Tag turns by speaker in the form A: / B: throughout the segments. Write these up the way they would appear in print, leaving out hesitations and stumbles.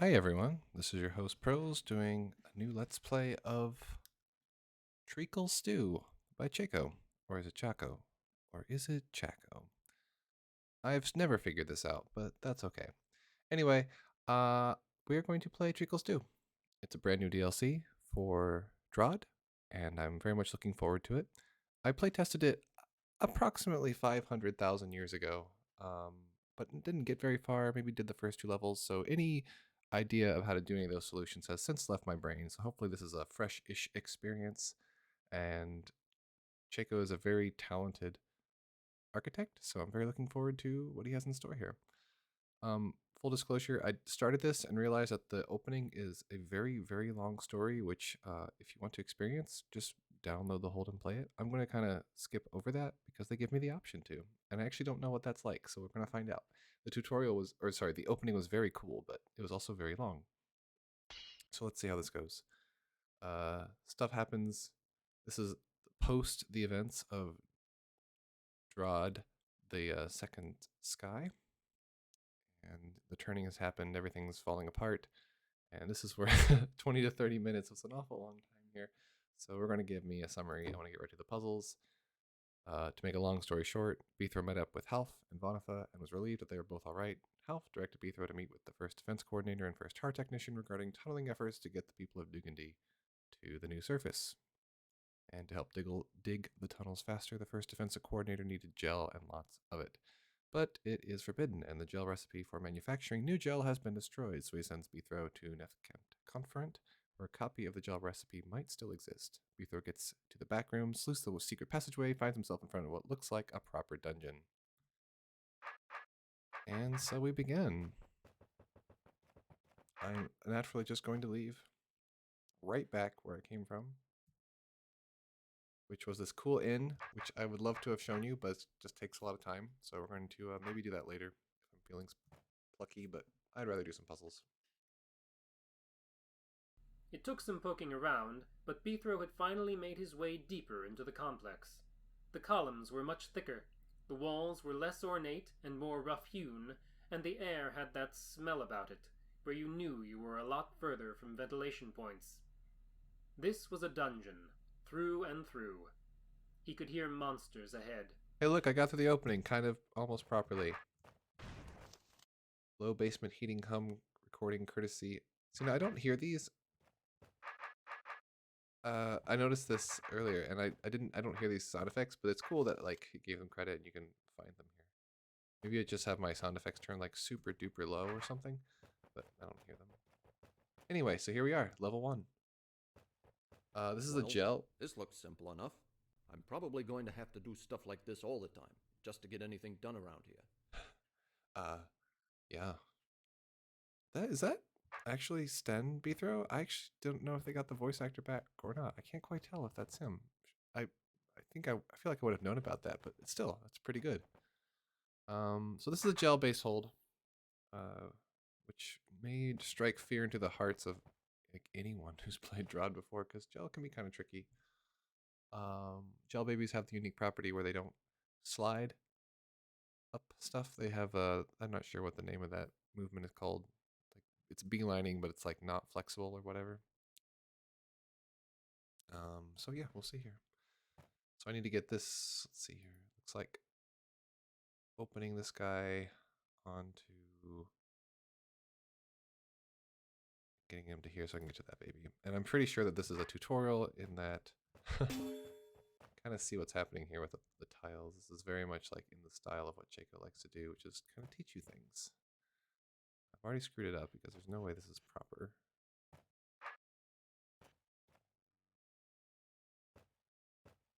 A: Hi everyone, this is your host Pros doing a new Let's Play of Treacle Stew by Chaco. Or is it Chaco? Or is it Chaco? I've never figured this out, but that's okay. Anyway, we're going to play Treacle Stew. It's a brand new DLC for DROD, and I'm very much looking forward to it. I playtested it approximately 500,000 years ago, but didn't get very far. Maybe did the first two levels. So any idea of how to do any of those solutions has since left my brain. So hopefully this is a fresh-ish experience. And Chaco is a very talented architect, so I'm very looking forward to what he has in store here. Full disclosure, I started this and realized that the opening is a very, very long story, which if you want to experience, just download the Hold and play it. I'm going to kind of skip over that because they give me the option to, and I actually don't know what that's like, so we're going to find out. The tutorial was, or sorry, the opening was very cool, but it was also very long. So let's see how this goes. Stuff happens. This is post the events of DROD, the second sky, and the turning has happened. Everything's falling apart, and this is where 20 to 30 minutes was an awful long time here. So we're going to give me a summary. I want to get right to the puzzles. To make a long story short, Beethro met up with Half and Vonifa and was relieved that they were both all right. Half directed Beethro to meet with the first defense coordinator and first tower technician regarding tunneling efforts to get the people of Dugandy to the new surface. And to help dig the tunnels faster, the first defensive coordinator needed gel and lots of it. But it is forbidden, and the gel recipe for manufacturing new gel has been destroyed, so he sends Beethro to Nefkent Conferent, where a copy of the gel recipe might still exist. Beethro gets to the back room, sleuths the secret passageway, finds himself in front of what looks like a proper dungeon. And so we begin. I'm naturally just going to leave right back where I came from, which was this cool inn, which I would love to have shown you, but it just takes a lot of time. So we're going to maybe do that later if I'm feeling plucky, but I'd rather do some puzzles.
B: It took some poking around, but Beethro had finally made his way deeper into the complex. The columns were much thicker, the walls were less ornate and more rough-hewn, and the air had that smell about it, where you knew you were a lot further from ventilation points. This was a dungeon, through and through. He could hear monsters ahead.
A: Hey, look, I got through the opening kind of almost properly. Low basement heating hum recording courtesy. So now I don't hear these. I noticed this earlier, and I don't hear these sound effects, but it's cool that like he gave them credit and you can find them here. Maybe I just have my sound effects turned like super duper low or something, but I don't hear them. Anyway, so here we are, level 1. This is a gel.
C: This looks simple enough. I'm probably going to have to do stuff like this all the time, just to get anything done around here.
A: Yeah. Is that actually Sten Beethro? I actually don't know if they got the voice actor back or not. I can't quite tell if that's him. I think I feel like I would have known about that, but still, that's pretty good. So this is a gel-based hold, which may strike fear into the hearts of like anyone who's played DROD before, because gel can be kind of tricky. Gel babies have the unique property where they don't slide up stuff. They have I'm not sure what the name of that movement is called. Like it's beelining, but it's like not flexible or whatever. So yeah, we'll see here. So I need to get this. Let's see here. Looks like opening this guy onto getting him to here so I can get to that baby. And I'm pretty sure that this is a tutorial in that kind of see what's happening here with the tiles. This is very much like in the style of what Chaco likes to do, which is kind of teach you things. I've already screwed it up because there's no way this is proper.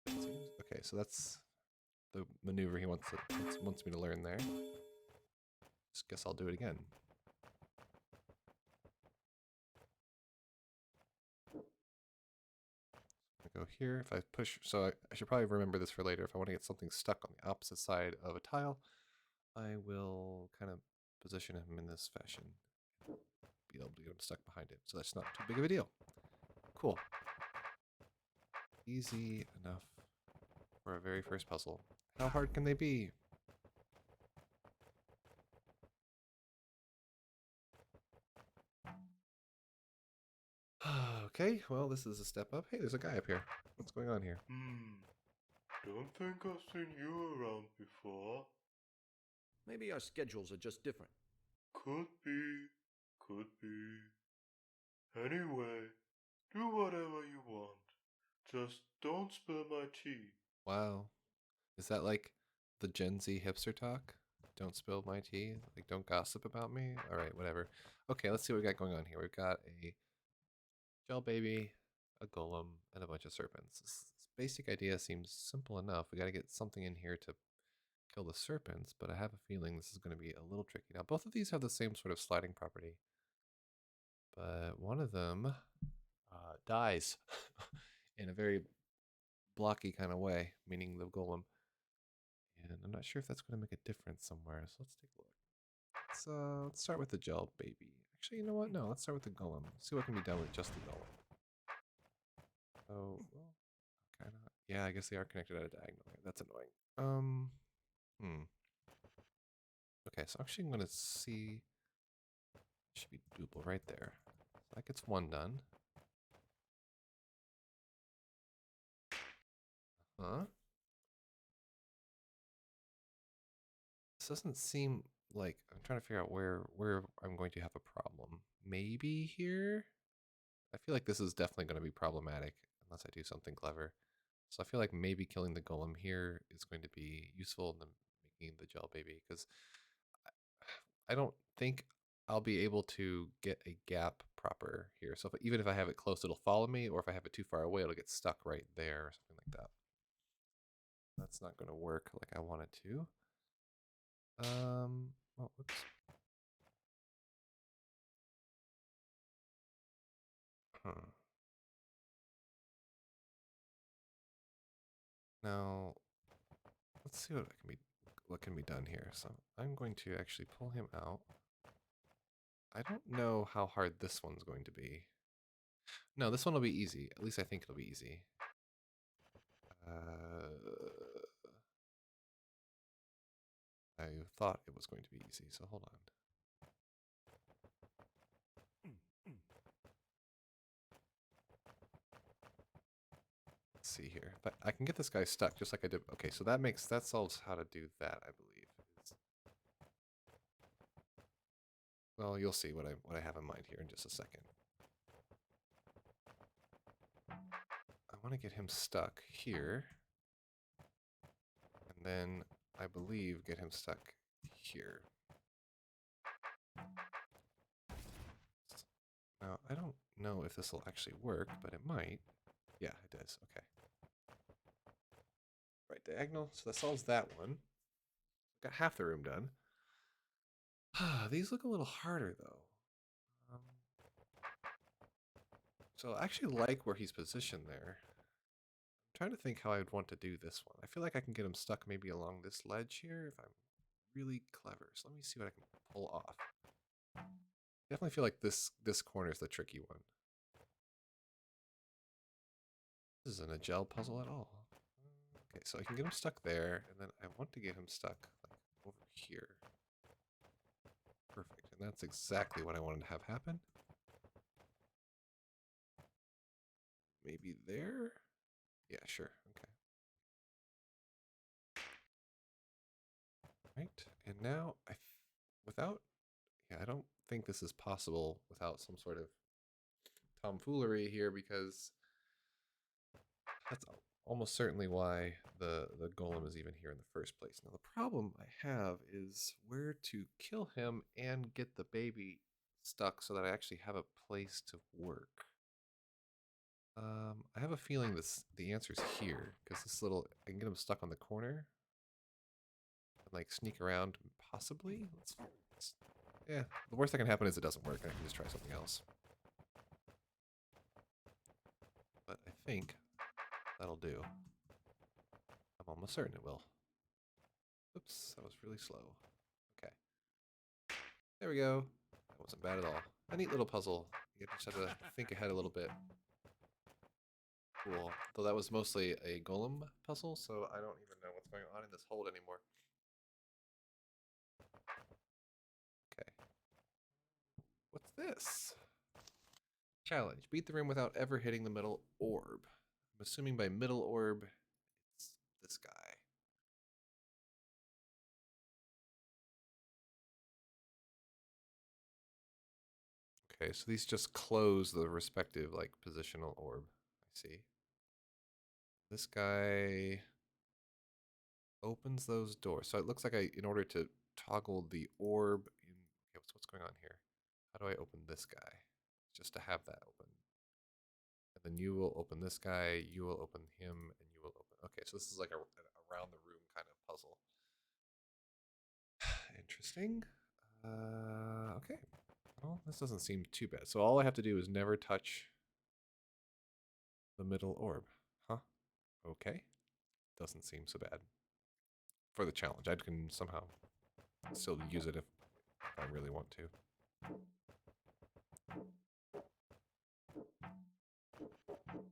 A: Okay, so that's the maneuver he wants me to learn there. Just guess I'll do it again. I go here. If I push, so I should probably remember this for later. If I want to get something stuck on the opposite side of a tile, I will kind of position him in this fashion. Be able to get him stuck behind it. So that's not too big of a deal. Cool. Easy enough for a very first puzzle. How hard can they be? Okay, well, this is a step up. Hey, there's a guy up here. What's going on here?
D: Don't think I've seen you around before.
C: Maybe our schedules are just different.
D: Could be. Could be. Anyway, do whatever you want. Just don't spill my tea.
A: Wow. Is that like the Gen Z hipster talk? Don't spill my tea? Like, don't gossip about me? Alright, whatever. Okay, let's see what we got going on here. We've got a gel baby, a golem, and a bunch of serpents. This basic idea seems simple enough. We got to get something in here to kill the serpents, but I have a feeling this is going to be a little tricky. Now, both of these have the same sort of sliding property, but one of them dies in a very blocky kind of way, meaning the golem. And I'm not sure if that's going to make a difference somewhere, so let's take a look. Let's start with the gel baby. Actually, you know what? No, let's start with the golem. See what can be done with just the golem. Oh, well, kind of. Yeah, I guess they are connected at a diagonal. That's annoying. Okay, so actually I'm going to see. Should be doable right there. So that gets one done. Huh? This doesn't seem like I'm trying to figure out where I'm going to have a problem. Maybe here? I feel like this is definitely going to be problematic unless I do something clever. So I feel like maybe killing the golem here is going to be useful in making the gel baby, because I don't think I'll be able to get a gap proper here. So even if I have it close, it'll follow me, or if I have it too far away, it'll get stuck right there or something like that. That's not going to work like I want it to. Oh, whoops. Huh. Now, let's see what can be done here. So I'm going to actually pull him out. I don't know how hard this one's going to be. No, this one will be easy. At least I think it'll be easy. I thought it was going to be easy, so hold on. Let's see here. But I can get this guy stuck just like I did. Okay, so that solves how to do that, I believe. Well, you'll see what I have in mind here in just a second. I want to get him stuck here. And then I believe get him stuck here. Now, I don't know if this will actually work, but it might. Yeah, it does. Okay. Right diagonal. So that solves that one. Got half the room done. These look a little harder, though. So I actually like where he's positioned there. I'm trying to think how I would want to do this one. I feel like I can get him stuck maybe along this ledge here if I'm really clever. So let me see what I can pull off. Definitely feel like this corner is the tricky one. This isn't a gel puzzle at all. Okay, so I can get him stuck there, and then I want to get him stuck like over here. Perfect, and that's exactly what I wanted to have happen. Maybe there? Yeah, sure, okay. Right, and now I don't think this is possible without some sort of tomfoolery here, because that's almost certainly why the golem is even here in the first place. Now the problem I have is where to kill him and get the baby stuck so that I actually have a place to work. I have a feeling the answer is here, because I can get him stuck on the corner and like sneak around possibly. Yeah, the worst that can happen is it doesn't work and I can just try something else. But I think that'll do. I'm almost certain it will. Oops, that was really slow. Okay. There we go. That wasn't bad at all. A neat little puzzle. You just have to think ahead a little bit. Cool. Though that was mostly a golem puzzle, so I don't even know what's going on in this hold anymore. Okay. What's this? Challenge. Beat the room without ever hitting the middle orb. I'm assuming by middle orb, it's this guy. Okay, so these just close the respective like positional orb. I see. This guy opens those doors. So it looks like in order to toggle the orb, okay, what's going on here? How do I open this guy? Just to have that open. And then you will open this guy, you will open him, and you will open. Okay, so this is like an around the room kind of puzzle. Interesting. Okay. Well, this doesn't seem too bad. So all I have to do is never touch the middle orb. Huh? Okay. Doesn't seem so bad. For the challenge, I can somehow still use it if I really want to.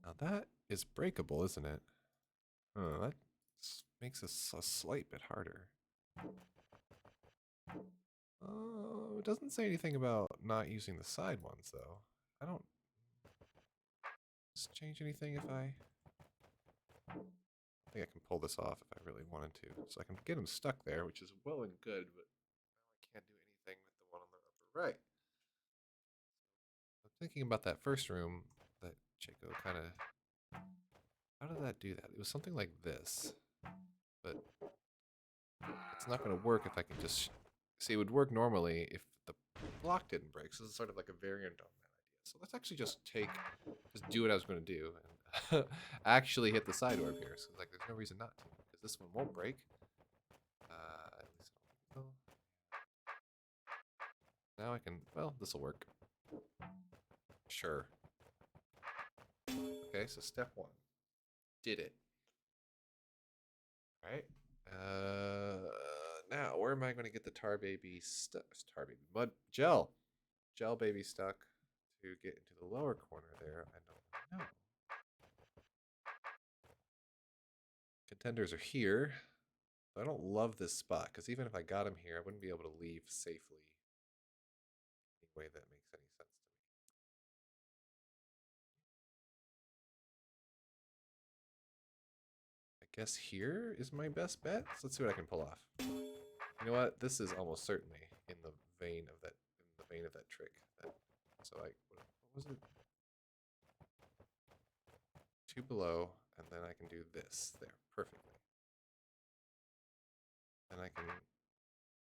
A: Now that is breakable, isn't it? That makes this a slight bit harder. Oh, it doesn't say anything about not using the side ones, though. I don't... Does it change anything if I think I can pull this off if I really wanted to. So I can get him stuck there, which is well and good, but now I can't do anything with the one on the upper right. I'm thinking about that first room that Chaco kind of... How did that do that? It was something like this, but it's not going to work if I can just... See, it would work normally if the block didn't break, so this is sort of like a variant on that idea. So let's actually just do what I was going to do, and actually hit the side orb here. So like, there's no reason not to, because this one won't break. At least I don't think so. Now I can, well, this will work. Sure. Okay, so step one. Did it. Alright. Now, where am I going to get the tar baby stuck? Tar baby. Mud. Gel. Gel baby stuck to get into the lower corner there. I don't know. Contenders are here. I don't love this spot, because even if I got him here, I wouldn't be able to leave safely in any way that makes any sense to me. I guess here is my best bet. So let's see what I can pull off. You know what? This is almost certainly in the vein of that trick. So what was it? 2 below, and then I can do this there perfectly. And I can...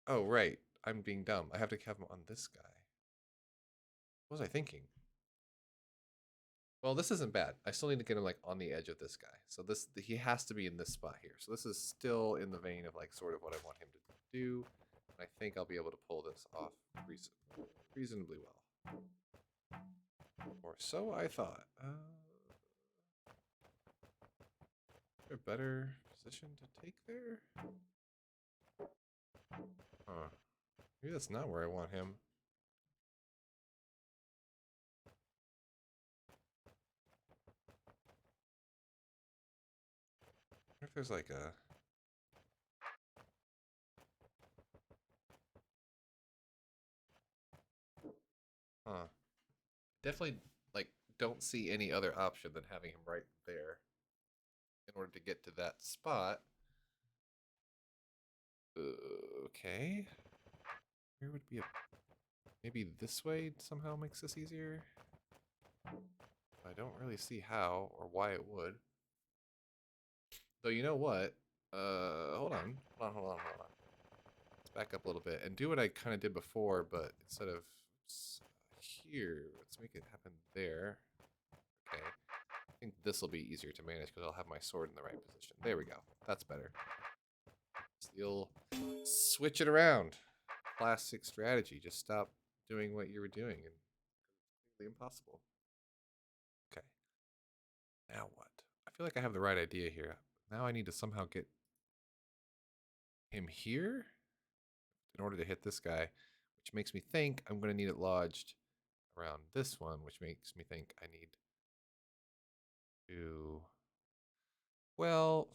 A: Oh, right. I'm being dumb. I have to have him on this guy. What was I thinking? Well, this isn't bad. I still need to get him like on the edge of this guy. So he has to be in this spot here. So this is still in the vein of like sort of what I want him to do. And I think I'll be able to pull this off reasonably well. Or so I thought. Is there a better position to take there? Huh. Maybe that's not where I want him. I wonder if there's like a... Huh. Definitely, like, don't see any other option than having him right there in order to get to that spot. Okay. Where would be a... Maybe this way somehow makes this easier? I don't really see how or why it would. Though you know what? Hold on. Let's back up a little bit and do what I kind of did before, but instead of here, let's make it happen there. Okay. I think this will be easier to manage because I'll have my sword in the right position. There we go. That's better. So you'll switch it around. Classic strategy. Just stop doing what you were doing, and it's completely impossible. Okay. Now what? I feel like I have the right idea here. Now I need to somehow get him here in order to hit this guy, which makes me think I'm going to need it lodged around this one, which makes me think I need to... Well,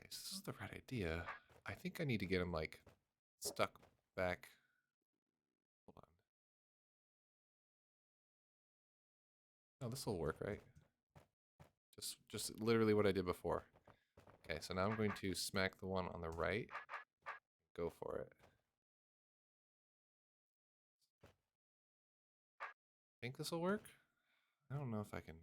A: Okay, so this is the right idea. I think I need to get him, like, stuck back. Hold on. Oh, this will work, right? Just literally what I did before. Okay, so now I'm going to smack the one on the right. Go for it. Think this will work? I don't know if I can.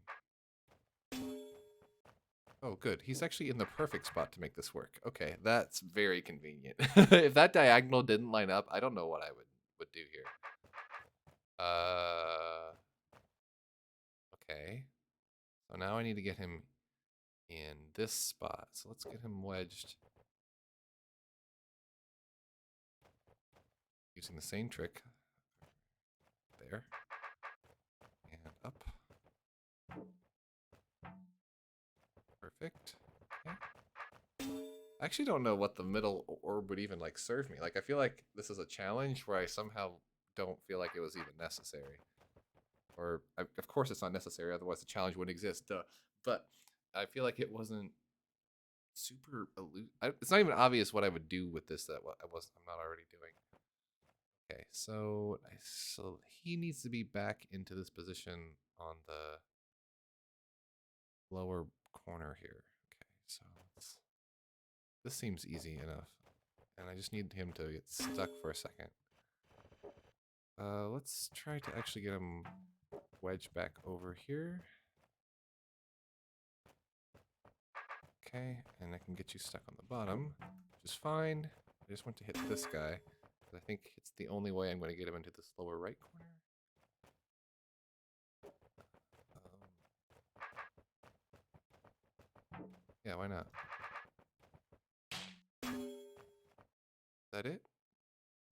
A: Oh, good. He's actually in the perfect spot to make this work. Okay, that's very convenient. If that diagonal didn't line up, I don't know what I would do here. Okay. So now I need to get him in this spot. So let's get him wedged. Using the same trick. There. And up. Perfect. Okay. I actually don't know what the middle orb would even like serve me. Like I feel like this is a challenge where I somehow don't feel like it was even necessary. Or of course it's not necessary, otherwise the challenge wouldn't exist. Duh. But I feel like it wasn't super it's not even obvious what I would do with this that I'm not already doing. Okay, so he needs to be back into this position on the lower corner here. Okay, so this seems easy enough. And I just need him to get stuck for a second. Let's try to actually get him wedged back over here. Okay, and I can get you stuck on the bottom, which is fine. I just want to hit this guy, because I think it's the only way I'm going to get him into this lower right corner. Yeah, why not? Is that it?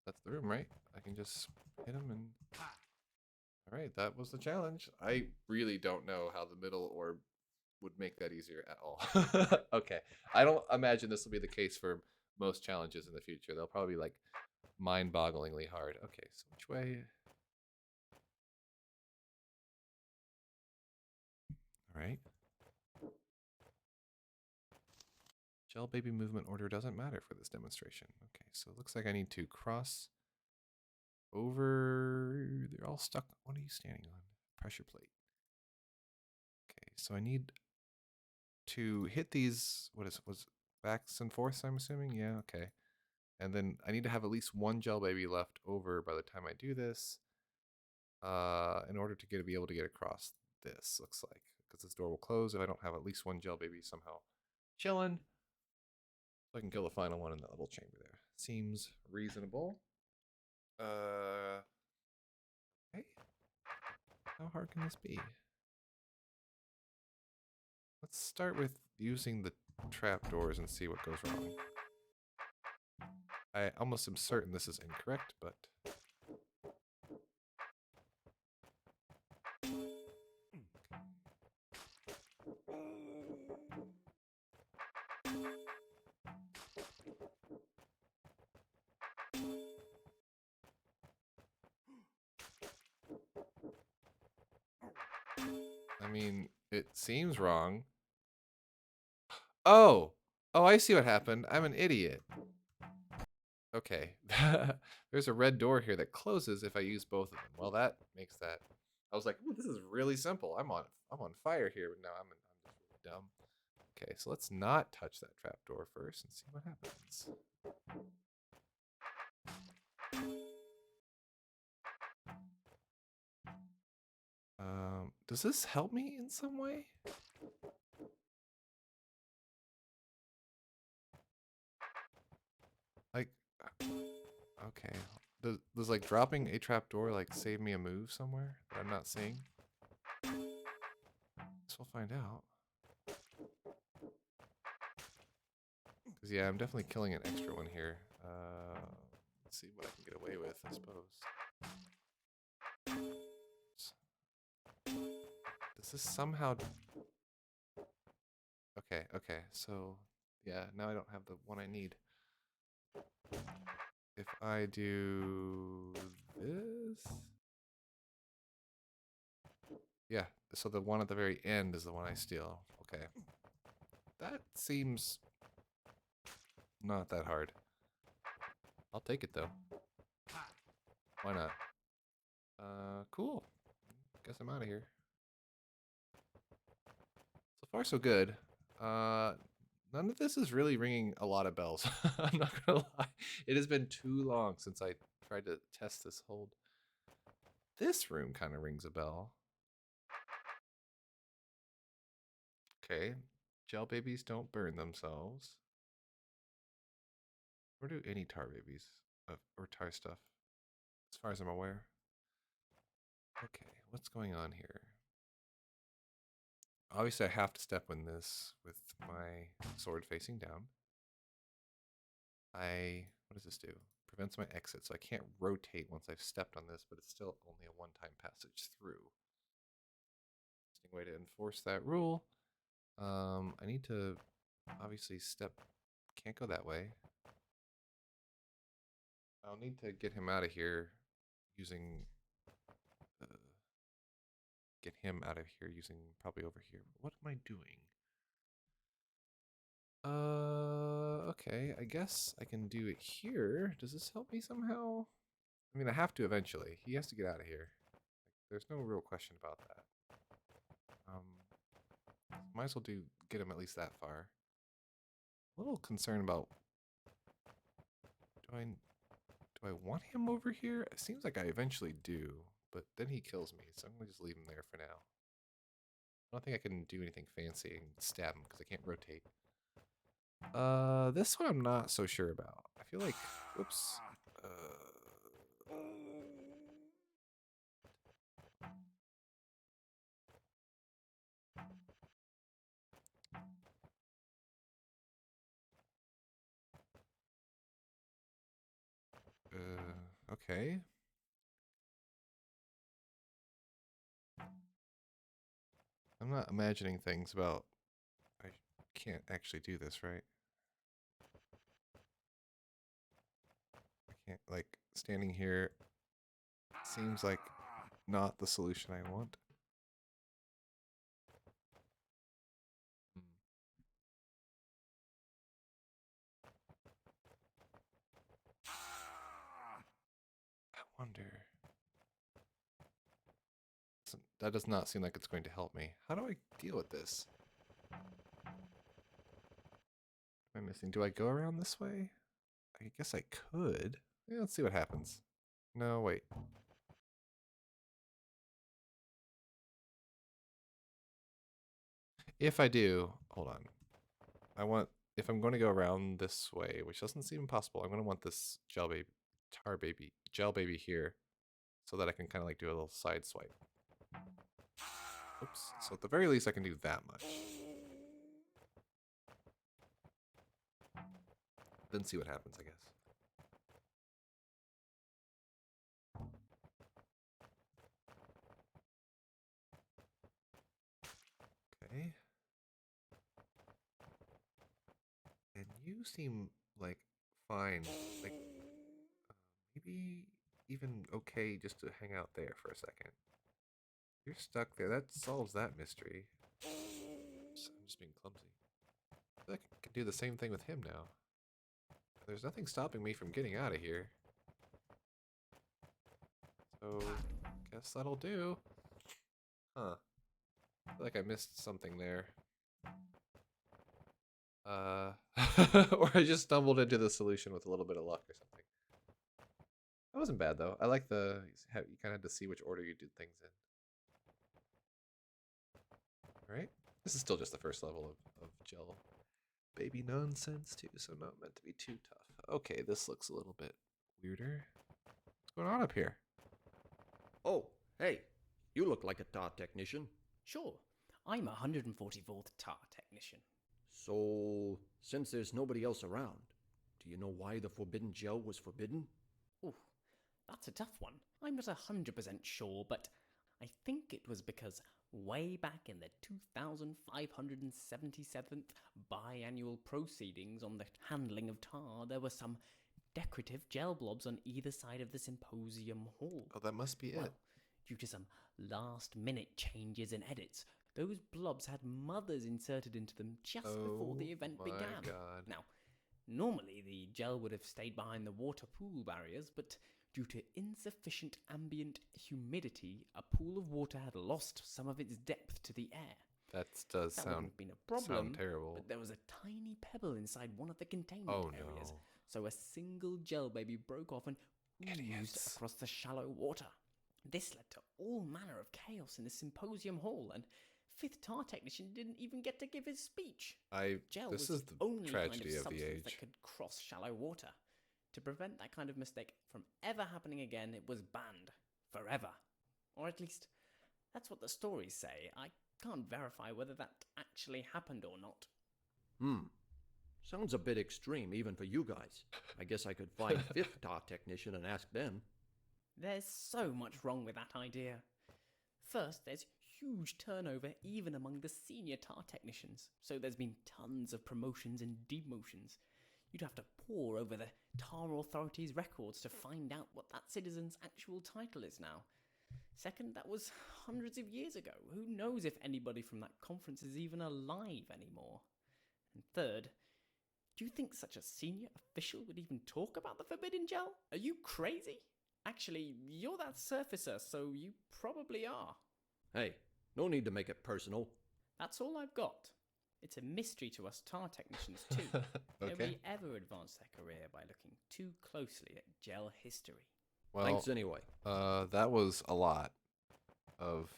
A: That's the room, right? I can just hit him and... Alright, that was the challenge. I really don't know how the middle orb would make that easier at all. Okay, I don't imagine this will be the case for most challenges in the future. They'll probably be like mind-bogglingly hard. Okay, so which way? All right. Gel baby movement order doesn't matter for this demonstration. Okay, so it looks like I need to cross over. They're all stuck. What are you standing on? Pressure plate. Okay, so I need to hit these. Was backs and forths, I'm assuming? Yeah, okay. And then I need to have at least one gel baby left over by the time I do this. In order to be able to get across this, looks like. Because this door will close if I don't have at least one gel baby somehow chilling. So I can kill the final one in that little chamber there. Seems reasonable. Okay. How hard can this be? Let's start with using the trapdoors and see what goes wrong. I almost am certain this is incorrect, but... I mean, it seems wrong. Oh! Oh, I see what happened. I'm an idiot. Okay. There's a red door here that closes if I use both of them. Well, that makes that... I was like, ooh, this is really simple. I'm on fire here, but no, I'm just really dumb. Okay, so let's not touch that trapdoor first and see what happens. Does this help me in some way? Like, okay. Does like dropping a trapdoor like save me a move somewhere that I'm not seeing? Guess we'll find out. Because yeah, I'm definitely killing an extra one here. Let's see what I can get away with, I suppose. Does this somehow... Okay, so yeah, now I don't have the one I need. If I do this... Yeah, so the one at the very end is the one I steal. Okay. That seems not that hard. I'll take it though. Why not? Cool. Guess I'm out of here. far, so good. None of this is really ringing a lot of bells. I'm not gonna lie. It has been too long since I tried to test this hold. This room kind of rings a bell. Okay. Gel babies don't burn themselves. Or do any tar babies? Or tar stuff, as far as I'm aware. Okay, what's going on here? Obviously, I have to step in this with my sword facing down. What does this do? Prevents my exit, so I can't rotate once I've stepped on this, but it's still only a one-time passage through. Interesting way to enforce that rule. I need to obviously step. Can't go that way. I'll need to get him out of here using. Get him out of here using probably over here. What am I doing? Okay, I guess I can do it here. Does this help me somehow? I mean, I have to eventually. He has to get out of here. There's no real question about that. Might as well get him at least that far. A little concerned about. Do I want him over here? It seems like I eventually do, but then he kills me, so I'm gonna just leave him there for now. I don't think I can do anything fancy and stab him because I can't rotate. This one I'm not so sure about. I feel like, whoops. Okay. I'm not imagining things about. I can't actually do this, right? I can't, like, standing here seems like not the solution I want. I wonder. That does not seem like it's going to help me. How do I deal with this? Am I missing? Do I go around this way? I guess I could. Yeah, let's see what happens. No, wait. If I do, hold on. If I'm going to go around this way, which doesn't seem possible, I'm going to want this gel baby here, so that I can kind of like do a little side swipe. Oops. So at the very least, I can do that much. Then see what happens, I guess. Okay. And you seem like fine. Like, maybe even okay just to hang out there for a second. You're stuck there. That solves that mystery. Oops, I'm just being clumsy. I feel like I can do the same thing with him now. There's nothing stopping me from getting out of here. So, guess that'll do. Huh. I feel like I missed something there. Or I just stumbled into the solution with a little bit of luck or something. That wasn't bad, though. I like you kind of had to see which order you did things in. Alright. This is still just the first level of gel baby nonsense, too, so not meant to be too tough. Okay, this looks a little bit weirder. What's going on up here?
C: Oh, hey, you look like a tar technician.
E: Sure, I'm a 144th tar technician.
C: So, since there's nobody else around, do you know why the forbidden gel was forbidden?
E: Ooh, that's a tough one. I'm not 100% sure, but I think it was because way back in the 2577th biannual proceedings on the handling of tar, there were some decorative gel blobs on either side of the symposium hall.
A: Oh, that must be it.
E: Due to some last-minute changes and edits, those blobs had mothers inserted into them just before the event began.
A: God.
E: Now, normally the gel would have stayed behind the water pool barriers, but due to insufficient ambient humidity, a pool of water had lost some of its depth to the air.
A: That does
E: That wouldn't
A: sound
E: have been a problem,
A: terrible.
E: but there was a tiny pebble inside one of the containment
A: Oh
E: areas,
A: no.
E: so a single gel baby broke off and oozed
A: Idiots.
E: across the shallow water. This led to all manner of chaos in the symposium hall, and fifth tar technician didn't even get to give his speech. Gel
A: This
E: was
A: is
E: the
A: the
E: only kind of
A: tragedy of the
E: substance
A: age.
E: that could cross shallow water. To prevent that kind of mistake from ever happening again, it was banned. Forever. Or at least, that's what the stories say. I can't verify whether that actually happened or not.
C: Sounds a bit extreme even for you guys. I guess I could find fifth tar technician and ask them.
E: There's so much wrong with that idea. First, there's huge turnover even among the senior tar technicians, so there's been tons of promotions and demotions. You'd have to pore over the tar authority's records to find out what that citizen's actual title is now. Second, that was hundreds of years ago. Who knows if anybody from that conference is even alive anymore? And third, do you think such a senior official would even talk about the forbidden gel? Are you crazy? Actually, you're that surfacer, so you probably are.
C: Hey, no need to make it personal.
E: That's all I've got. It's a mystery to us tar technicians too.
A: Okay.
E: Nobody ever advanced their career by looking too closely at gel history.
A: Well,
C: Thanks anyway.
A: that was a lot of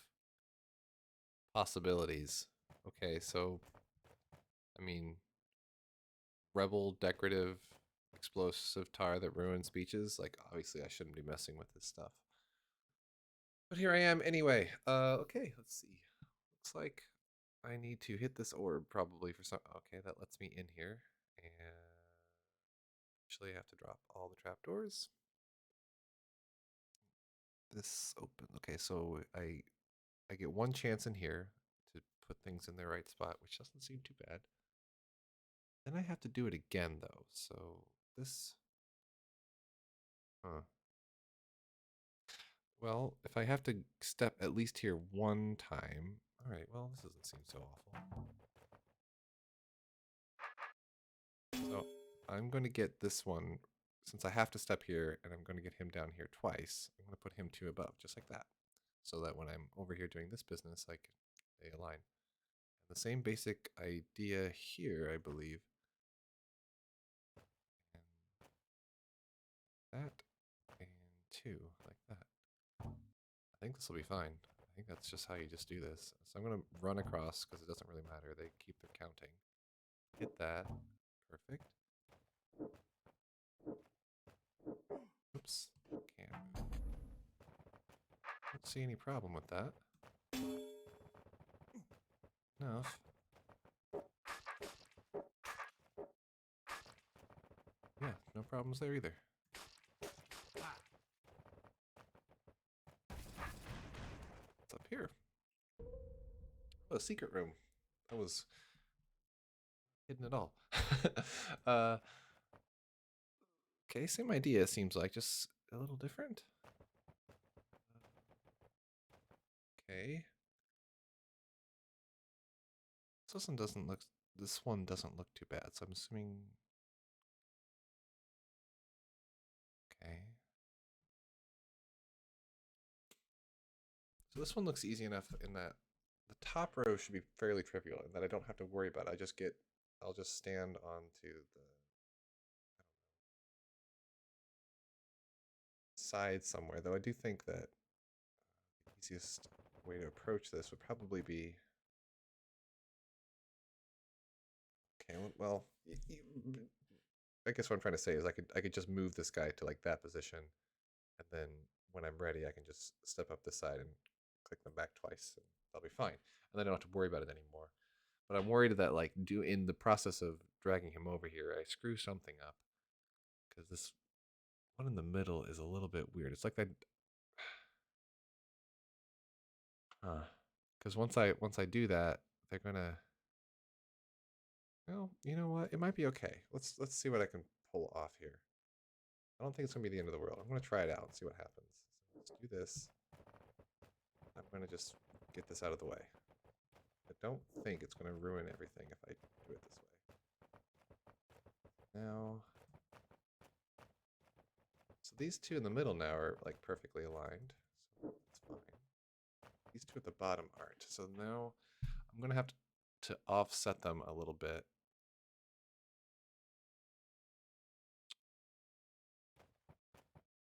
A: possibilities. Okay, so I mean, rebel decorative explosive tar that ruins speeches. Like, obviously, I shouldn't be messing with this stuff. But here I am anyway. Okay, let's see. Looks like I need to hit this orb probably for some. Okay, that lets me in here, and actually, I have to drop all the trapdoors. This open. Okay, so I get one chance in here to put things in their right spot, which doesn't seem too bad. Then I have to do it again though. So this well, if I have to step at least here one time. All right, well, this doesn't seem so awful. So I'm going to get this one, since I have to step here, and I'm going to get him down here twice. I'm going to put him 2 above, just like that. So that when I'm over here doing this business, they align. And the same basic idea here, I believe. And that, and 2, like that. I think this will be fine. I think that's just how you just do this. So I'm going to run across, because it doesn't really matter. They keep their counting. Hit that. Perfect. Oops. Can't move. Don't see any problem with that. Enough. Yeah, no problems there either. What's up here? Oh, a secret room. That was hidden at all. Okay, same idea seems like, just a little different. Okay. This one doesn't look too bad, so I'm assuming. Okay. So this one looks easy enough in that the top row should be fairly trivial and that I don't have to worry about it. I'll just stand onto the side somewhere, though I do think that the easiest way to approach this would probably be. Okay, well, I guess what I'm trying to say is I could just move this guy to like that position, and then when I'm ready, I can just step up this side and click them back twice, and they'll be fine. And then I don't have to worry about it anymore. But I'm worried that in the process of dragging him over here, I screw something up, because this one in the middle is a little bit weird. It's like that. Because once I do that, they're gonna. Well, you know what? It might be okay. Let's see what I can pull off here. I don't think it's gonna be the end of the world. I'm gonna try it out and see what happens. So let's do this. I'm gonna just get this out of the way. I don't think it's gonna ruin everything if I do it this way. Now, so these 2 in the middle now are like perfectly aligned. So that's fine. These 2 at the bottom aren't. So now I'm going to have to offset them a little bit.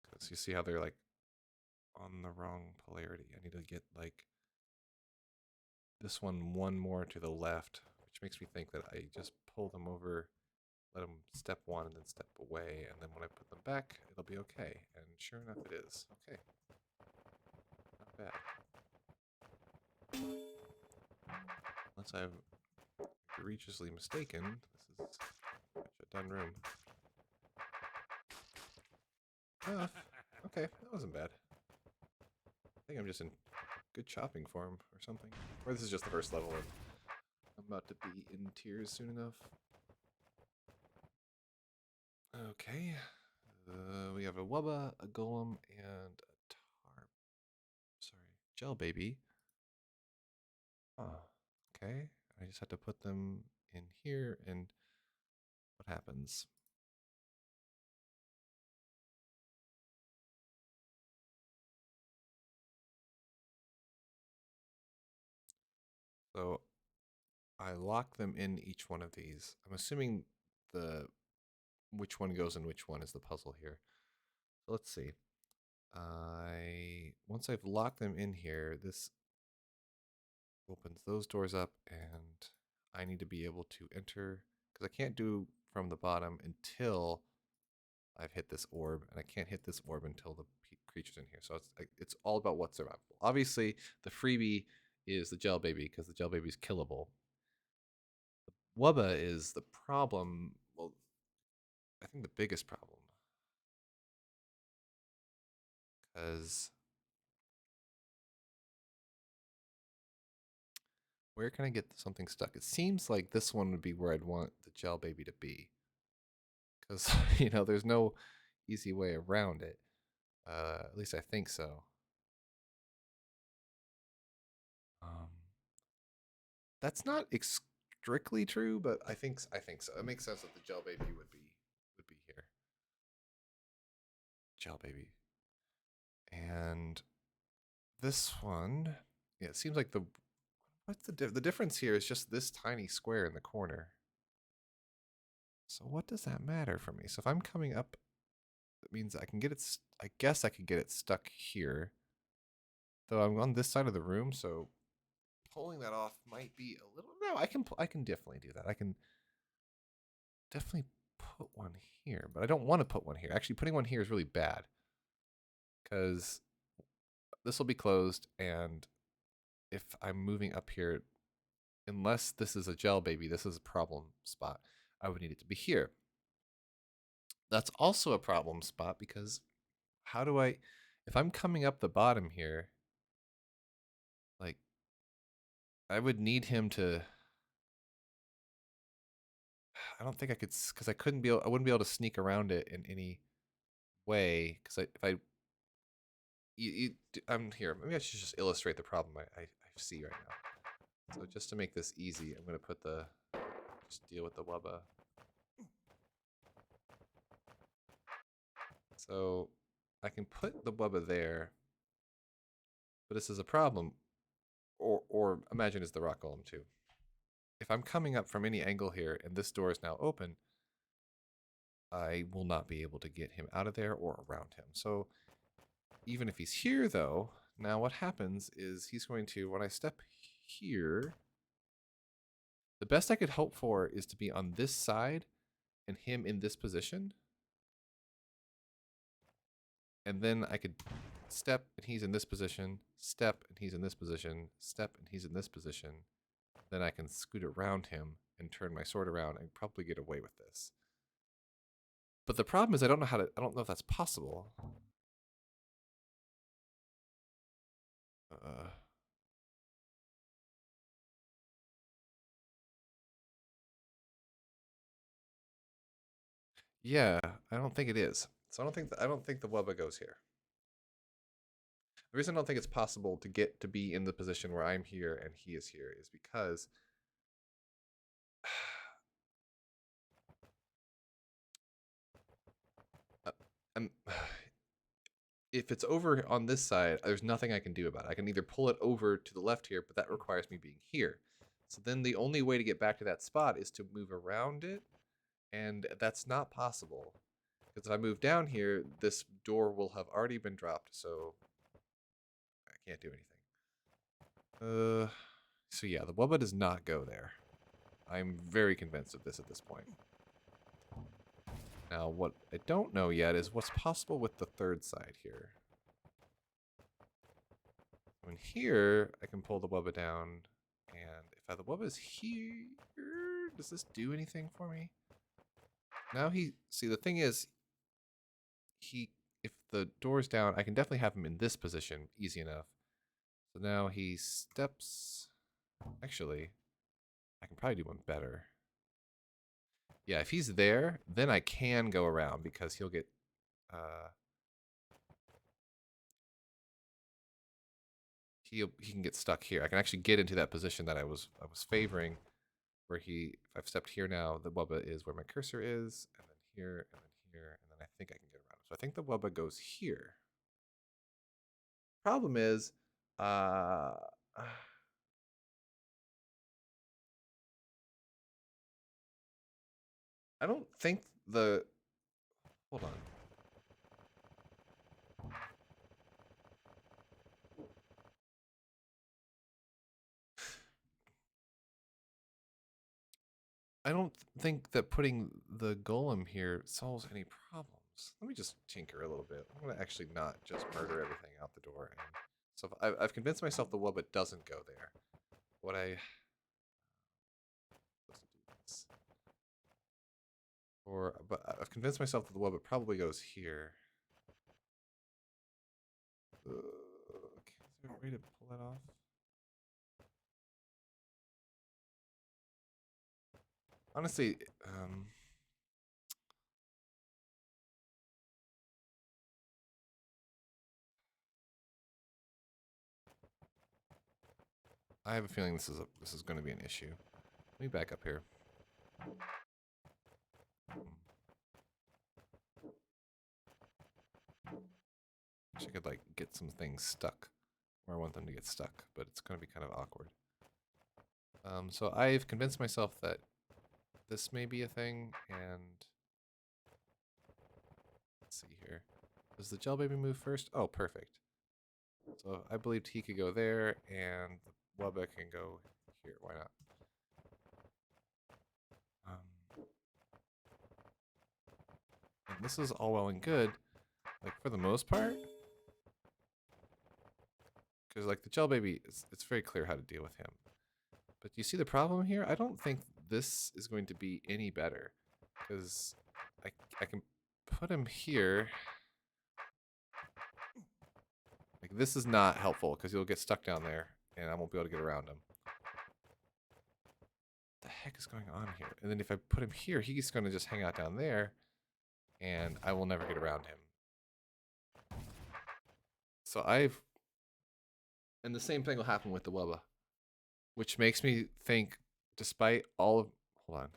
A: Because you see how they're like on the wrong polarity. I need to get like this one more to the left, which makes me think that I just pull them over, let them step one and then step away, and then when I put them back, it'll be okay. And sure enough, it is. Okay. Not bad. Unless I'm egregiously mistaken, this is a done room. Okay, that wasn't bad. I think I'm just in good chopping form or something. Or this is just the first level and I'm about to be in tears soon enough. Okay. We have a Wubba, a Golem, and a Gel Baby. Oh, okay. I just have to put them in here and what happens? So I lock them in each one of these. I'm assuming which one goes in which one is the puzzle here. So let's see. Once I've locked them in here, this opens those doors up, and I need to be able to enter because I can't do from the bottom until I've hit this orb, and I can't hit this orb until the creature's in here. So it's all about what's survivable. Obviously, the freebie is the Gel Baby because the Gel Baby is killable. The Wubba is the problem. Well, I think the biggest problem because where can I get something stuck? It seems like this one would be where I'd want the Gel Baby to be. Because, there's no easy way around it. At least I think so. That's not strictly true, but I think so. It makes sense that the Gel Baby would be here. Gel Baby. And this one, yeah, it seems like what's the difference here is just this tiny square in the corner. So what does that matter for me? So if I'm coming up, that means I can get it. I guess I could get it stuck here. Though I'm on this side of the room, so pulling that off might be a little. No, I can definitely do that. I can definitely put one here, but I don't want to put one here. Actually, putting one here is really bad because this will be closed, and if I'm moving up here, unless this is a Gel Baby, this is a problem spot. I would need it to be here. That's also a problem spot because how do I, if I'm coming up the bottom here, like, I would need him to, I don't think I could, because I wouldn't be able to sneak around it in any way, because I'm here. Maybe I should just illustrate the problem I see right now. So just to make this easy, I'm going to just deal with the Wubba. So I can put the Wubba there, but this is a problem. Or imagine it's the Rock Golem too. If I'm coming up from any angle here and this door is now open, I will not be able to get him out of there or around him. So even if he's here though, now what happens is he's going to, when I step here, the best I could hope for is to be on this side and him in this position. And then I could step and he's in this position, step and he's in this position, step and he's in this position. Then I can scoot around him and turn my sword around and probably get away with this. But the problem is I don't know if that's possible. Yeah, I don't think it is. So I don't think the Wubba goes here. The reason I don't think it's possible to get to be in the position where I'm here and he is here is because if it's over on this side, there's nothing I can do about it. I can either pull it over to the left here, but that requires me being here. So then the only way to get back to that spot is to move around it, and that's not possible. Because if I move down here, this door will have already been dropped, so I can't do anything. So yeah, the Wubba does not go there. I'm very convinced of this at this point. Now, what I don't know yet is what's possible with the third side here. In here, I can pull the Wubba down, and if the Wubba's here, does this do anything for me? Now see, the thing is, if the door's down, I can definitely have him in this position, easy enough. So now he steps, actually, I can probably do one better. Yeah, if he's there, then I can go around because he'll get, he can get stuck here. I can actually get into that position that I was favoring, where if I've stepped here now, the Wubba is where my cursor is, and then here, and then here, and then I think I can get around him. So I think the Wubba goes here. Problem is, I don't think hold on. I don't think that putting the golem here solves any problems. Let me just tinker a little bit. I'm going to actually not just murder everything out the door. And so I've convinced myself the Wubba doesn't go there. What I... Let's do this. But I've convinced myself that the Wubba probably goes here. Okay, is there a way to pull that off? Honestly, I have a feeling this is going to be an issue. Let me back up here. Wish I could like get some things stuck where I want them to get stuck, but it's going to be kind of awkward. So I've convinced myself that this may be a thing, and let's see here. Does the gel baby move first? Oh, perfect. So I believed he could go there, and the Wubba can go here. Why not? And this is all well and good, like for the most part, because like the gel baby, it's very clear how to deal with him. But you see the problem here? I don't think this is going to be any better, because I can put him here. Like this is not helpful because he'll get stuck down there, and I won't be able to get around him. What the heck is going on here? And then if I put him here, he's going to just hang out down there, and I will never get around him. So and the same thing will happen with the Wubba, which makes me think, despite all of, hold on.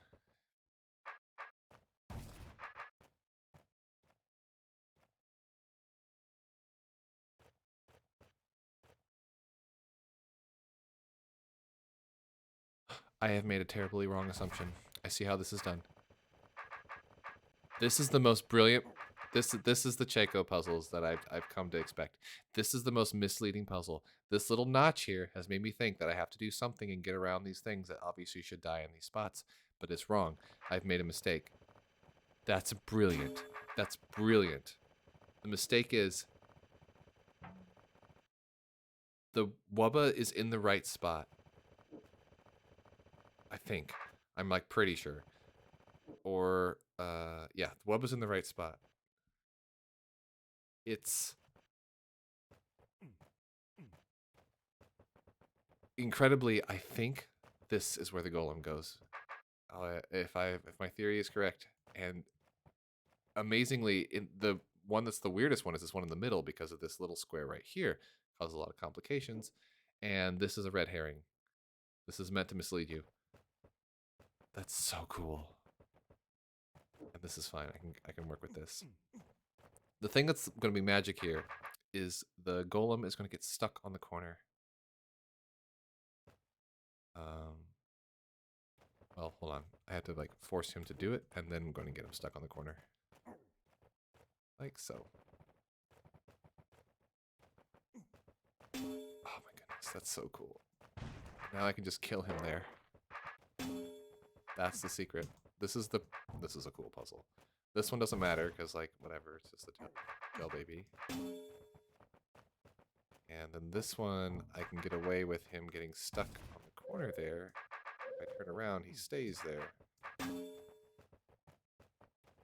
A: I have made a terribly wrong assumption. I see how this is done. This is the most brilliant. This is the Chaco puzzles that I've come to expect. This is the most misleading puzzle. This little notch here has made me think that I have to do something and get around these things that obviously should die in these spots, but it's wrong. I've made a mistake. That's brilliant. That's brilliant. The mistake is the Wubba is in the right spot. I think. I'm like pretty sure. Or yeah, the Wubba's in the right spot. It's incredibly, I think this is where the golem goes. If my theory is correct, and amazingly, in the one that's the weirdest one is this one in the middle because of this little square right here, causes a lot of complications, and this is a red herring. This is meant to mislead you. That's so cool. And this is fine. I can work with this. The thing that's going to be magic here is the golem is going to get stuck on the corner. Well, hold on. I have to like force him to do it, and then I'm going to get him stuck on the corner. Like so. Oh my goodness, that's so cool. Now I can just kill him there. That's the secret. This is a cool puzzle. This one doesn't matter because like whatever, it's just a gel baby. And then this one I can get away with him getting stuck on the corner there. If I turn around, he stays there. I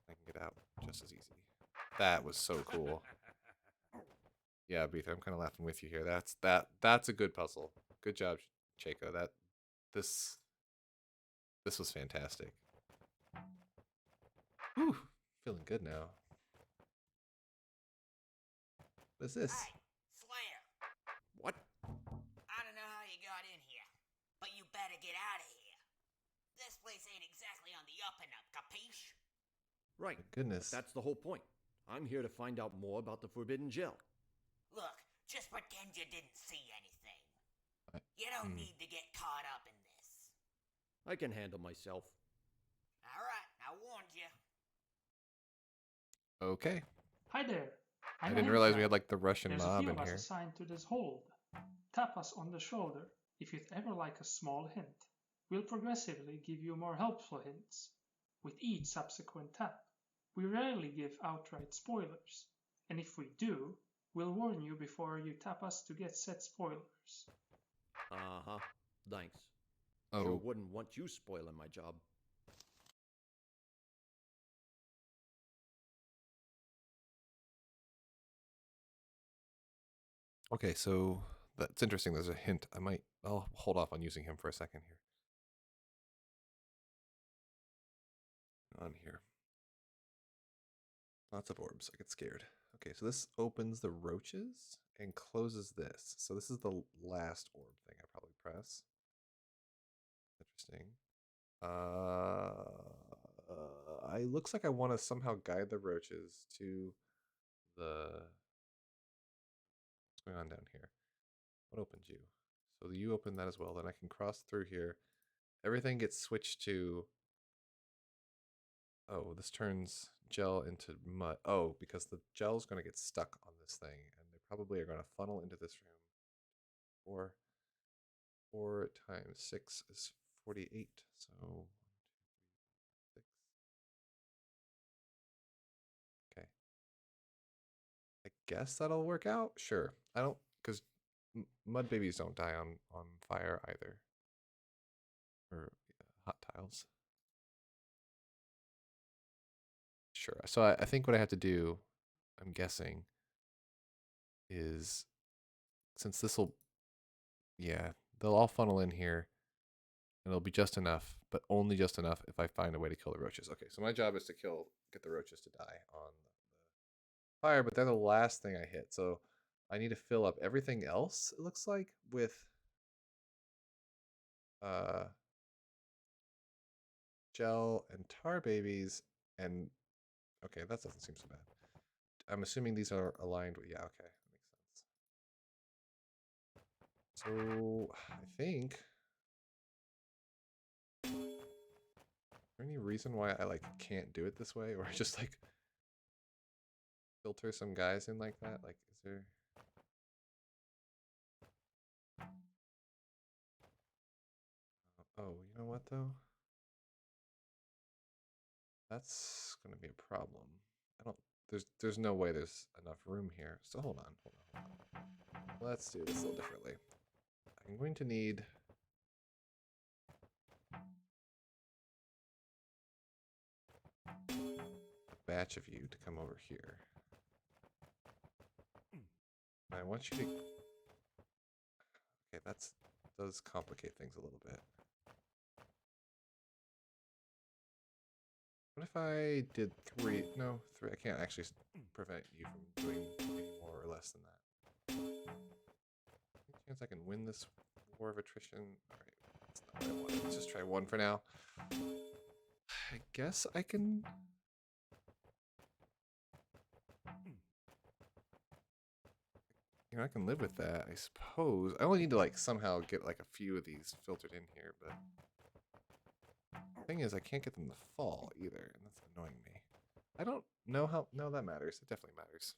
A: can get out just as easy. That was so cool. Yeah, Beether, I'm kind of laughing with you here. That's a good puzzle. Good job, Chaco. This was fantastic. Whew, feeling good now. What is this?
F: Hey, Slayer.
C: What?
F: I don't know how you got in here, but you better get out of here. This place ain't exactly on the up and up, capiche?
C: Right.
A: Goodness.
C: That's the whole point. I'm here to find out more about the forbidden gel.
F: Look, just pretend you didn't see anything. You don't need to get caught up in this.
C: I can handle myself.
F: Alright, I warned you.
A: Okay.
G: Hi there.
A: I
G: I'm
A: didn't realize we
G: Henfrey.
A: had like the Russian
G: There's a
A: mob
G: few
A: in
G: of us
A: here.
G: assigned to this hold. Tap us on the shoulder if you'd ever like a small hint. We'll progressively give you more helpful hints with each subsequent tap. We rarely give outright spoilers, and if we do, we'll warn you before you tap us to get said spoilers.
C: Uh-huh. Thanks.
A: Oh,
C: Sure wouldn't want you spoiling my job.
A: okay. So that's interesting. There's a hint. I'll hold off on using him for a second here. On here. Lots of orbs. I get scared. Okay, so this opens the roaches and closes this. So this is the last orb thing I probably press. Interesting. I looks like I want to somehow guide the roaches to the. What's going on down here? What opens you? So you open that as well. Then I can cross through here. Everything gets switched to. Oh, this turns gel into mud. Oh, because the gel's going to get stuck on this thing, and they probably are going to funnel into this room. 4 times 6 is 48. So 1, 2, 3, 6. Okay. I guess that'll work out. Sure. I don't, because mud babies don't die on fire either, or hot tiles. Sure. So I think what I have to do, I'm guessing, is since this will, yeah, they'll all funnel in here, and it'll be just enough, but only just enough if I find a way to kill the roaches. Okay, so my job is to get the roaches to die on the fire, but they're the last thing I hit. So I need to fill up everything else, it looks like, with gel and tar babies, and okay, that doesn't seem so bad. I'm assuming these are aligned with, yeah, okay, that makes sense. So I think, is there any reason why I like can't do it this way, or just like filter some guys in like that? Like, is there? Oh, you know what though? That's gonna be a problem. I don't. There's no way there's enough room here. So hold on. Let's do this a little differently. I'm going to need. A batch of you to come over here. I want you to. Okay, does complicate things a little bit. What if I did 3? No, 3. I can't actually prevent you from doing any more or less than that. Any chance I can win this war of attrition? Alright, that's not what I wanted. Let's just try 1 for now. I guess I can. You know, I can live with that, I suppose. I only need to like somehow get like a few of these filtered in here, but thing is, I can't get them to fall either, and that's annoying me. I don't know how... No, that matters. It definitely matters.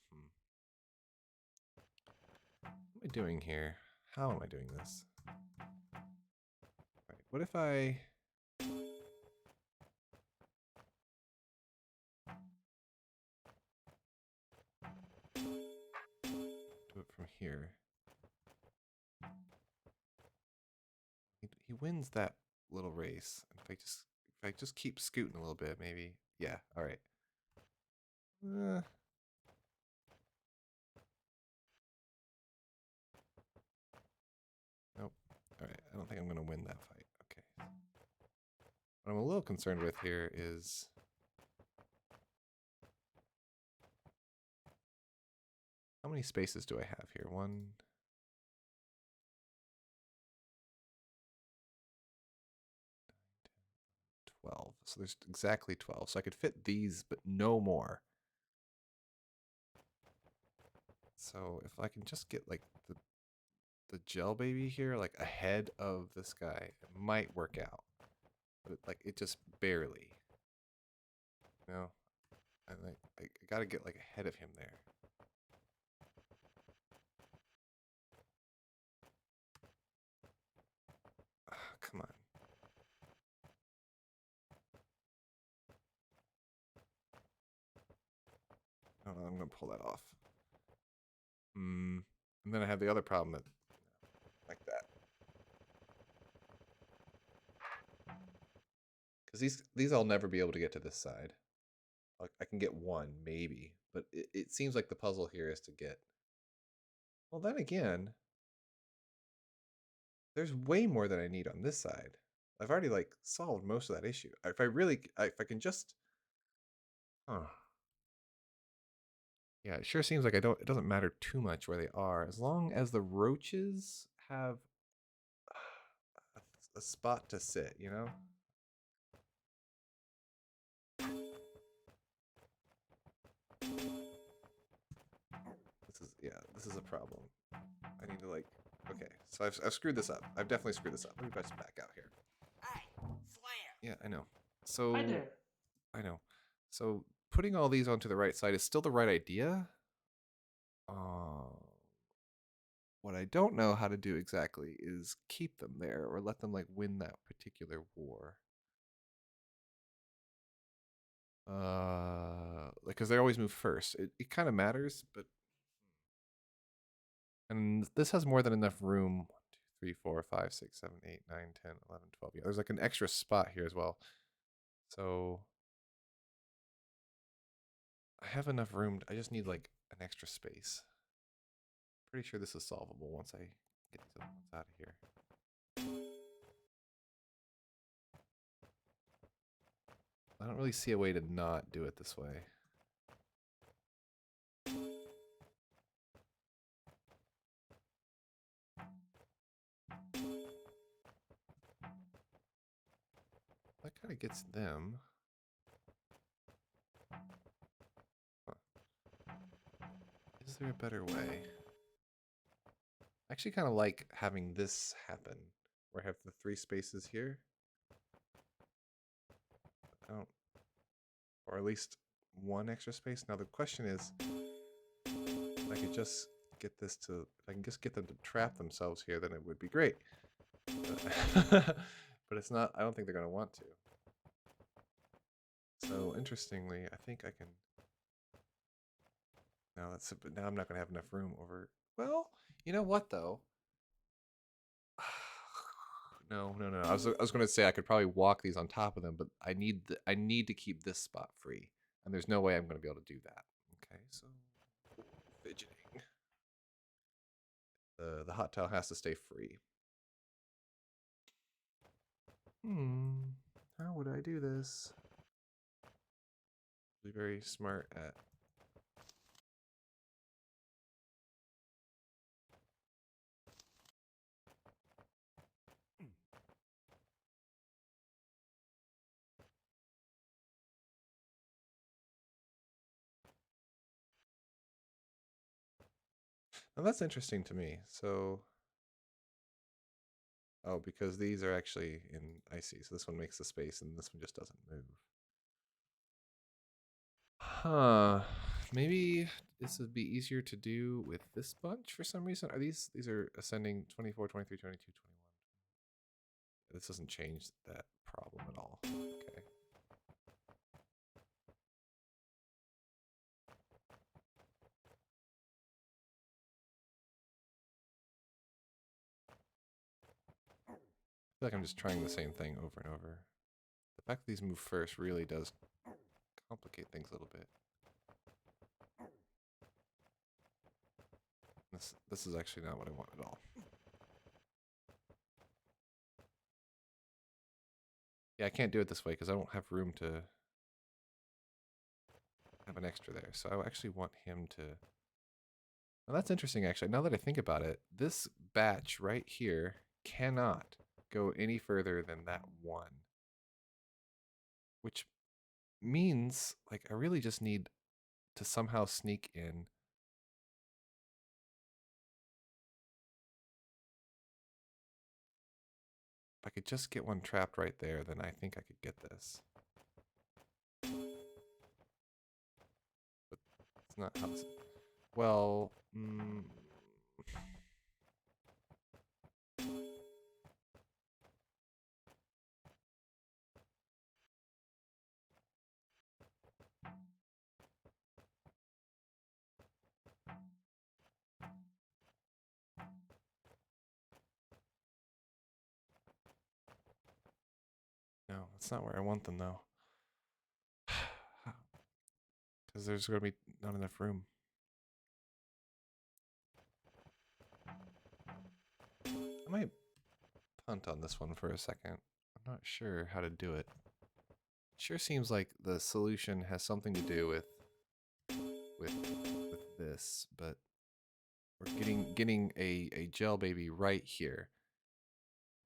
A: What am I doing here? How am I doing this? Right, what if I... do it from here? He wins that little race. If I just keep scooting a little bit, maybe. Yeah, all right. Nope. All right, I don't think I'm going to win that fight. Okay. What I'm a little concerned with here is... how many spaces do I have here? 1... 12. So there's exactly 12. So I could fit these, but no more. So if I can just get like the gel baby here, like ahead of this guy, it might work out. But it just barely. You know? I gotta get like ahead of him there. Come on. Oh, I'm gonna pull that off. And then I have the other problem that, like that. Because these I'll never be able to get to this side. I can get one, maybe. But it seems like the puzzle here is to get... well, then again, there's way more than I need on this side. I've already, like, solved most of that issue. If I can just... huh. Yeah, it sure seems like it doesn't matter too much where they are, as long as the roaches have a spot to sit, you know? This is a problem. I need to, like... okay, so I've screwed this up. I've definitely screwed this up. Let me just back out here.
F: Hey, Slayer.
A: Yeah, I know. So...
G: Hi there.
A: I know. So putting all these onto the right side is still the right idea. What I don't know how to do exactly is keep them there or let them like win that particular war. Because they always move first. It kind of matters, but... and this has more than enough room. 1, 2, 3, 4, 5, 6, 7, 8, 9, 10, 11, 12. Yeah, there's like an extra spot here as well. So I have enough room. I just need like an extra space. Pretty sure this is solvable once I get these other ones out of here. I don't really see a way to not do it this way. That kind of gets them. Huh. Is there a better way? I actually kind of like having this happen, where I have the 3 spaces here. I don't... or at least 1 extra space. Now the question is, if I could just get this to... if I can just get them to trap themselves here, then it would be great. But it's not... I don't think they're going to want to. So interestingly, I think I can... now that's... but now I'm not going to have enough room over... well, you know what though? No. I was going to say I could probably walk these on top of them, but I need to keep this spot free, and there's no way I'm going to be able to do that. Okay, so fidgeting. The hot tile has to stay free. How would I do this? Be very smart at... now that's interesting to me. So Oh, because these are actually in icy, so this one makes the space and this one just doesn't move. Huh. Maybe this would be easier to do with this bunch for some reason. Are these are ascending 24, 23, 22, 21. This doesn't change that problem at all. Okay. I feel like I'm just trying the same thing over and over. The fact that these move first really does complicate things a little bit. This is actually not what I want at all. Yeah, I can't do it this way because I don't have room to have an extra there. So I actually want him to... Now that's interesting, actually. Now that I think about it, this batch right here cannot go any further than that one. Which means, like, I really just need to somehow sneak in. If I could just get one trapped right there, then I think I could get this. But it's not how this... Well... No, that's not where I want them, though. Because there's going to be not enough room. I might punt on this one for a second. I'm not sure how to do it. Sure seems like the solution has something to do with this, but we're getting a gel baby right here.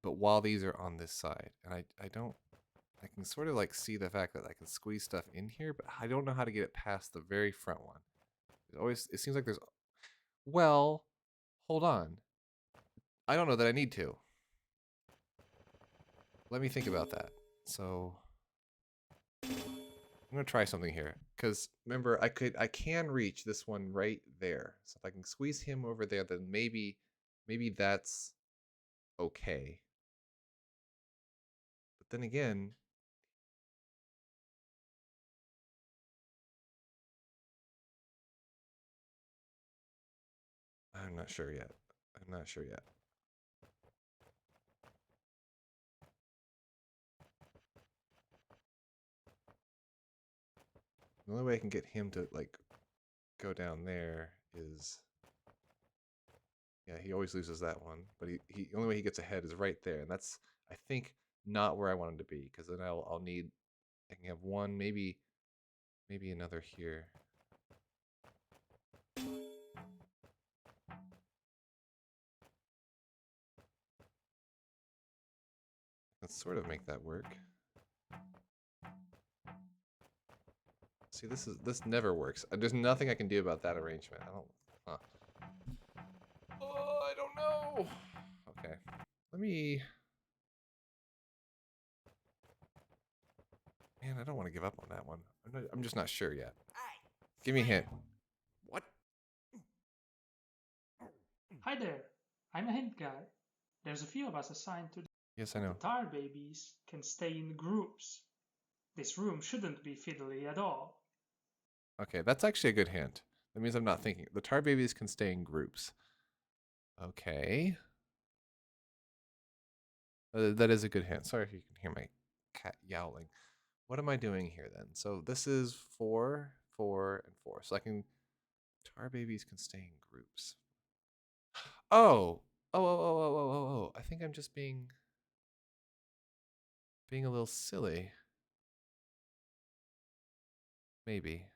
A: But while these are on this side, and I can sort of like see the fact that I can squeeze stuff in here, but I don't know how to get it past the very front one. It seems like there's... Well, hold on. I don't know that I need to. Let me think about that. So I'm gonna try something here, because remember I can reach this one right there. So if I can squeeze him over there, then maybe that's okay. But then again, I'm not sure yet. I'm not sure yet. The only way I can get him to like go down there is... Yeah, he always loses that one, but the only way he gets ahead is right there, and that's, I think, not where I want him to be, because then I'll need... I can have one, maybe another here. Let's sort of make that work. See, this never works. There's nothing I can do about that arrangement. I don't... Huh. Oh, I don't know. Okay. Let me... Man, I don't want to give up on that one. I'm just not sure yet. Give me a hint.
C: What?
G: Hi there, I'm a hint guy. There's a few of us assigned to
A: Yes, I know.
G: the tar babies can stay in groups. This room shouldn't be fiddly at all.
A: Okay, that's actually a good hint. That means I'm not thinking. The tar babies can stay in groups. Okay. That is a good hint. Sorry if you can hear my cat yowling. What am I doing here then? So this is 4, 4, and 4. So I can... Tar babies can stay in groups. Oh! Oh. I think I'm just being a little silly. Maybe.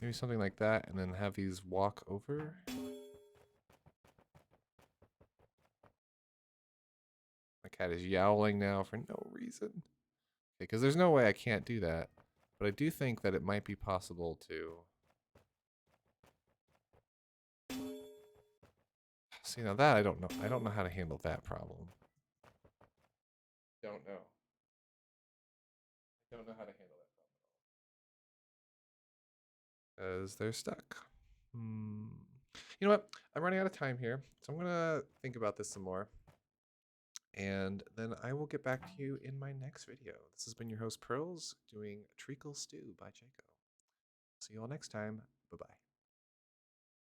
A: Maybe something like that, and then have these walk over. My cat is yowling now for no reason. Because there's no way I can't do that. But I do think that it might be possible to... See, now that I don't know. I don't know how to handle that problem. Don't know. I don't know how to handle that problem. Because they're stuck. You know what? I'm running out of time here. So I'm going to think about this some more. And then I will get back to you in my next video. This has been your host, Pearls, doing Treacle Stew by Chaco. See you all next time. Bye-bye.